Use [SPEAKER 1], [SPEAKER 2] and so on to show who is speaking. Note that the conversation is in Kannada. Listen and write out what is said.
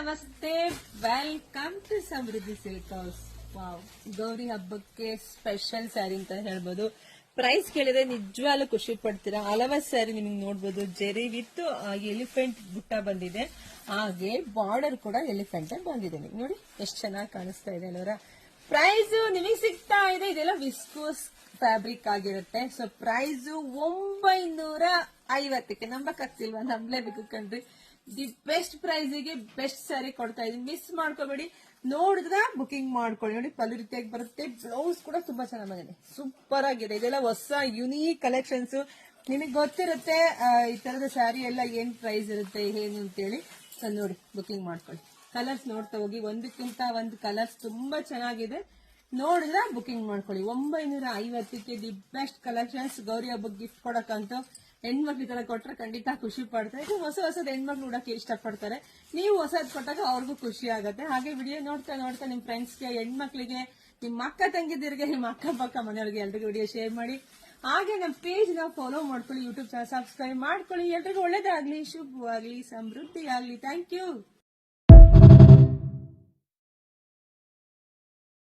[SPEAKER 1] ನಮಸ್ತೆ, welcome to Samruddhi silk house. Wow, Gauri ಹಬ್ಬಕ್ಕೆ ಸ್ಪೆಷಲ್ ಸ್ಯಾರಿ ಅಂತ ಹೇಳ್ಬೋದು. ಪ್ರೈಸ್ ಕೇಳಿದ್ರೆ ನಿಜವಾಗ್ಲೂ ಖುಷಿ ಪಡ್ತೀರಾ. ಹಲವಾರು ಸ್ಯಾರಿ ನಿಮಗೆ ನೋಡ್ಬೋದು. ಜೆರಿ ವಿತ್ ಎಲಿಫೆಂಟ್ ಬುಟ್ಟ ಬಂದಿದೆ, ಹಾಗೆ ಬಾರ್ಡರ್ ಕೂಡ ಎಲಿಫೆಂಟ್ ಬಂದಿದೆ. ನೋಡಿ ಎಷ್ಟು ಚೆನ್ನಾಗಿ ಕಾಣಿಸ್ತಾ ಇದೆ ಅಲ್ವರ. ಪ್ರೈಸ್ ನಿಮಗೆ ಸಿಗ್ತಾ ಇದೆ, ಇದೆಲ್ಲ ವಿಸ್ಕೋಸ್ ಫ್ಯಾಬ್ರಿಕ್ ಆಗಿರುತ್ತೆ. ಸೊ ಪ್ರೈಸ್ 950ಕ್ಕೆ ನಂಬಕ್ಕಾಗ್ತಿಲ್ವಾ? ನಂಬಲೇಬೇಕು ಕಣ್ರಿ. ದಿ ಬೆಸ್ಟ್ ಪ್ರೈಸಿಗೆ ಬೆಸ್ಟ್ ಸ್ಯಾರಿ ಕೊಡ್ತಾ ಇದೀನಿ, ಮಿಸ್ ಮಾಡ್ಕೋಬೇಡಿ. ನೋಡಿದ್ರೆ ಬುಕಿಂಗ್ ಮಾಡ್ಕೊಳ್ಳಿ. ನೋಡಿ ಪಲ್ಲು ರೀತಿಯಾಗಿ ಬರುತ್ತೆ, ಬ್ಲೌಸ್ ಕೂಡ ತುಂಬಾ ಚೆನ್ನಾಗಿ ಬಂದಿದೆ, ಸೂಪರ್ ಆಗಿದೆ. ಇದೆಲ್ಲ ಹೊಸ ಯುನೀಕ್ ಕಲೆಕ್ಷನ್ಸ್. ನಿಮಗೆ ಗೊತ್ತಿರುತ್ತೆ ಈ ತರದ ಸ್ಯಾರಿ ಎಲ್ಲ ಏನ್ ಪ್ರೈಸ್ ಇರುತ್ತೆ ಏನು ಅಂತೇಳಿ. ನೋಡಿ ಬುಕಿಂಗ್ ಮಾಡ್ಕೊಳ್ಳಿ. ಕಲರ್ಸ್ ನೋಡ್ತಾ ಹೋಗಿ, ಒಂದಕ್ಕಿಂತ ಒಂದು ಕಲರ್ಸ್ ತುಂಬಾ ಚೆನ್ನಾಗಿದೆ. ನೋಡಿದ್ರೆ ಬುಕಿಂಗ್ ಮಾಡ್ಕೊಳ್ಳಿ. 950ಕ್ಕೆ ದಿ ಬೆಸ್ಟ್ ಕಲೆಕ್ಷನ್ಸ್. ಗೌರಿ ಹಬ್ಬಕ್ಕೆ ಗಿಫ್ಟ್ ಕೊಡಕ್ಕಂತೂ ಹೆಣ್ಮಕ್ಳು ಈ ತರ ಕೊಟ್ರೆ ಖಂಡಿತ ಖುಷಿ ಪಡ್ತಾರೆ. ಇದು ಹೊಸದ್ ಹೆಣ್ಮಕ್ಳು ನೋಡಕ್ಕೆ ಇಷ್ಟಪಡ್ತಾರೆ. ನೀವು ಹೊಸದ್ ಕೊಟ್ಟಾಗ ಅವ್ರಿಗೂ ಖುಷಿ ಆಗುತ್ತೆ. ಹಾಗೆ ವಿಡಿಯೋ ನೋಡ್ತಾ ನೋಡ್ತಾ ನಿಮ್ ಫ್ರೆಂಡ್ಸ್ಗೆ, ಹೆಣ್ಮಕ್ಳಿಗೆ, ನಿಮ್ಮ ಅಕ್ಕ ತಂಗಿದಿರಿಗೆ, ನಿಮ್ಮ ಅಕ್ಕಪಕ್ಕ ಮನೆಯವ್ರಿಗೆ ಎಲ್ರಿಗೂ ವಿಡಿಯೋ ಶೇರ್ ಮಾಡಿ. ಹಾಗೆ ನಮ್ಮ ಪೇಜ್ ನ ಫಾಲೋ ಮಾಡ್ಕೊಳ್ಳಿ, ಯೂಟ್ಯೂಬ್ ಚಾನಲ್ ಸಬ್ಸ್ಕ್ರೈಬ್ ಮಾಡ್ಕೊಳ್ಳಿ. ಎಲ್ರಿಗೂ ಒಳ್ಳೇದಾಗ್ಲಿ, ಶುಭವಾಗ್ಲಿ, ಸಮೃದ್ಧಿ ಆಗ್ಲಿ. Thank you.